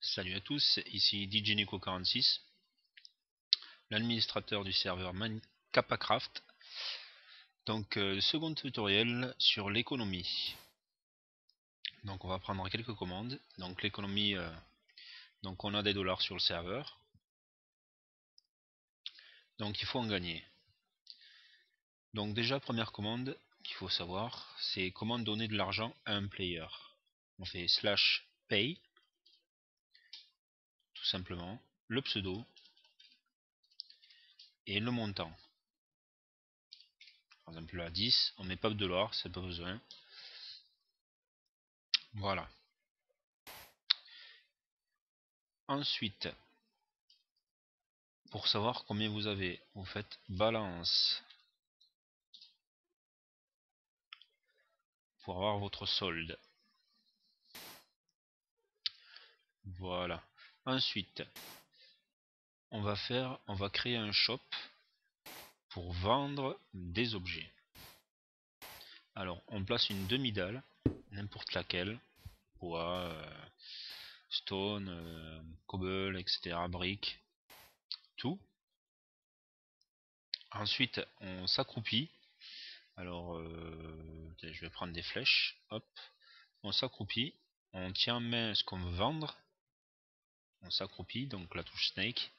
Salut à tous, ici DJNico46, l'administrateur du serveur Kapacraft. Donc, second tutoriel sur l'économie. Donc, on va prendre quelques commandes. Donc, l'économie, donc on a des dollars sur le serveur. Donc, il faut en gagner. Donc, déjà, première commande qu'il faut savoir, c'est comment donner de l'argent à un player. On fait /pay, tout simplement, le pseudo et le montant. Par exemple, là, 10, on met pas de dollars, c'est pas besoin. Voilà. Ensuite, pour savoir combien vous avez, vous faites balance pour avoir votre solde. Voilà. Ensuite, on va créer un shop pour vendre des objets. Alors, on place une demi-dalle, n'importe laquelle, bois, stone, cobble, etc., briques, tout. Ensuite, on s'accroupit. Alors, je vais prendre des flèches. Hop, on s'accroupit. On tient en main ce qu'on veut vendre. On s'accroupit, donc la touche Snake.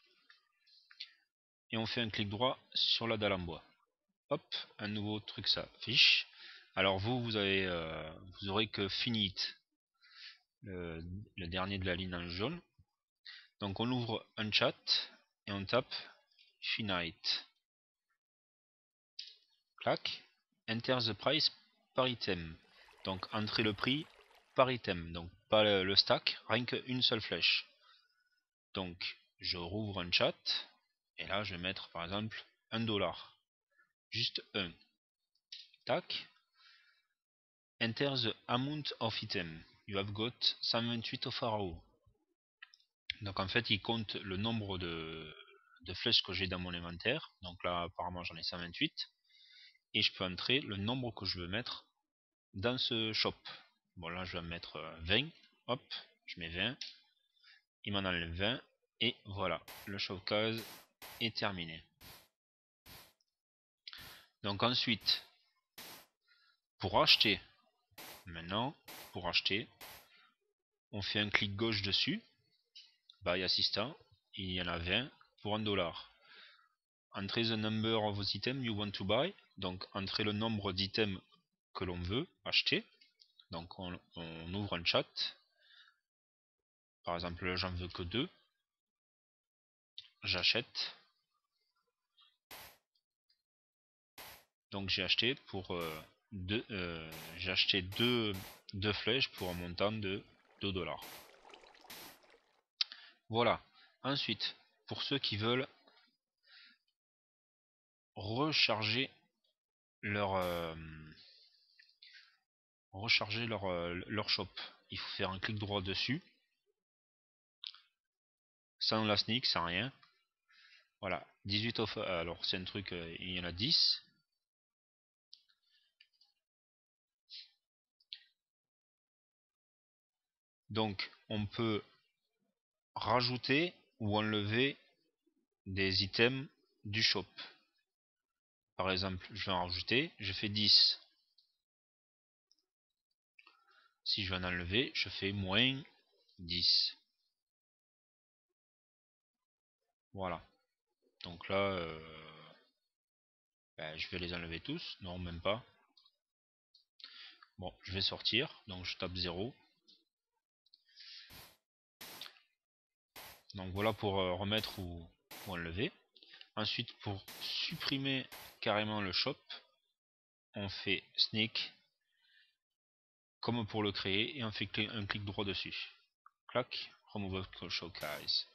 Et on fait un clic droit sur la dalle en bois. Hop, un nouveau truc s'affiche. Alors vous aurez que Finite, le dernier de la ligne en jaune. Donc on ouvre un chat et on tape Finite. Clac. Enter the price par item. Donc entrer le prix par item. Donc pas le stack, rien qu'une seule flèche. Donc je rouvre un chat et là je vais mettre par exemple $1. Juste un. Tac. Enter the amount of item. You have got 128 of arrow. Donc en fait il compte le nombre de flèches que j'ai dans mon inventaire. Donc là apparemment j'en ai 128. Et je peux entrer le nombre que je veux mettre dans ce shop. Bon là je vais mettre 20. Hop, je mets 20. Il m'en enlève 20. Et voilà, le showcase est terminé. Donc ensuite, pour acheter, maintenant, pour acheter, on fait un clic gauche dessus. Buy assistant, il y en a 20 pour $1. Entrez the number of items you want to buy. Donc entrez le nombre d'items que l'on veut acheter. Donc on ouvre un chat. Par exemple là j'en veux que 2. J'achète. Donc j'ai acheté pour j'ai acheté deux flèches pour un montant de $2. Voilà. Ensuite, pour ceux qui veulent recharger leur leur shop, il faut faire un clic droit dessus, sans la sneak, sans rien. Voilà, 18 off. Alors c'est un truc, il y en a 10. Donc on peut rajouter ou enlever des items du shop. Par exemple, je vais en rajouter, je fais 10. Si je vais en enlever, je fais moins 10. Voilà. Donc là, je vais les enlever tous. Non, même pas. Bon, je vais sortir. Donc je tape 0. Donc voilà pour remettre ou enlever. Ensuite, pour supprimer carrément le shop, on fait sneak comme pour le créer et on fait un clic droit dessus. Clac, remove showcase.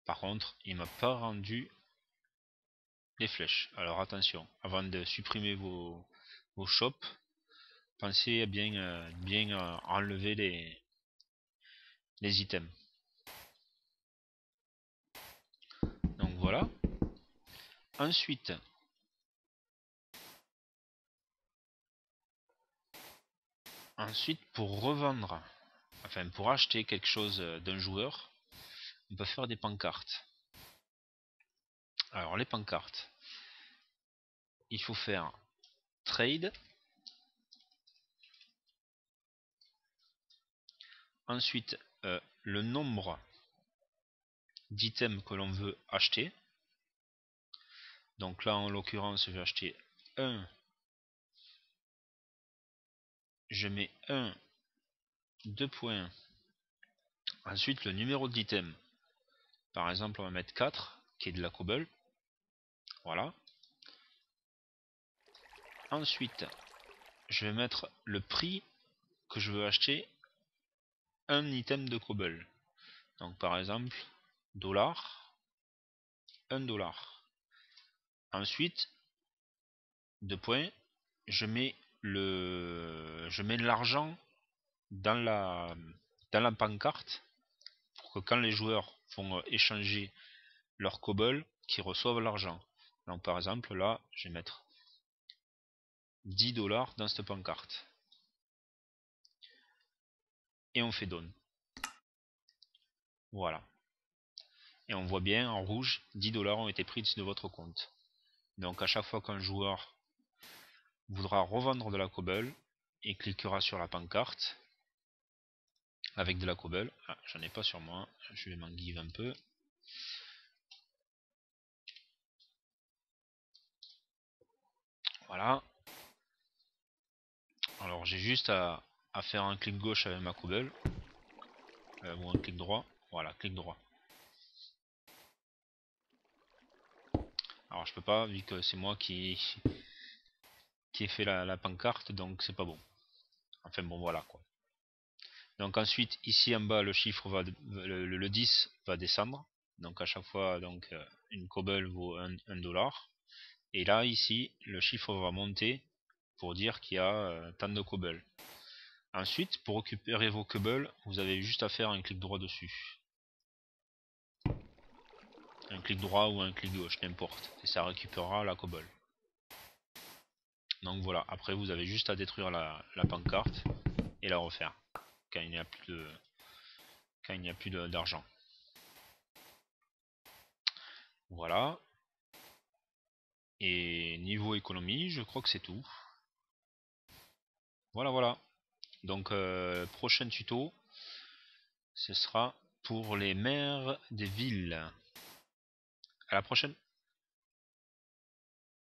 Par contre, il m'a pas rendu les flèches. Alors attention, avant de supprimer vos shops, pensez à bien enlever les items. Donc voilà. Ensuite, Ensuite, pour revendre, enfin pour acheter quelque chose d'un joueur, on peut faire des pancartes. Alors les pancartes, il faut faire trade. Ensuite, le nombre d'items que l'on veut acheter. Donc là, en l'occurrence, je vais acheter 1. Je mets 1, 2 points. Ensuite, le numéro d'item. Par exemple, on va mettre 4, qui est de la cobble. Voilà. Ensuite, je vais mettre le prix que je veux acheter un item de cobble. Donc par exemple, dollar, 1 dollar. Ensuite, 2 points, je mets l'argent dans la pancarte pour que quand les joueurs vont échanger leur cobble, qu'ils reçoivent l'argent. Donc par exemple là, je vais mettre 10 dollars dans cette pancarte. Et on fait done. Voilà. Et on voit bien en rouge, 10 dollars ont été pris de votre compte. Donc à chaque fois qu'un joueur voudra revendre de la cobble, il cliquera sur la pancarte avec de la cobble. Ah, j'en ai pas sur moi, je vais m'en give un peu. Voilà. Alors j'ai juste à faire un clic gauche avec ma cobble. Ou un clic droit. Voilà, clic droit. Alors je peux pas, vu que c'est moi qui ai fait la pancarte, donc c'est pas bon. Enfin bon, voilà quoi. Donc ensuite, ici en bas, le chiffre va le 10 va descendre. Donc à chaque fois, donc une cobble vaut 1 dollar. Et là, ici, le chiffre va monter pour dire qu'il y a tant de cobble. Ensuite, pour récupérer vos cobbles, vous avez juste à faire un clic droit dessus. Un clic droit ou un clic gauche, n'importe. Et ça récupérera la cobble. Donc voilà, après vous avez juste à détruire la pancarte et la refaire quand il n'y a plus d'argent. Voilà. Et niveau économie, je crois que c'est tout. Voilà, voilà. Donc prochain tuto, ce sera pour les maires des villes. À la prochaine.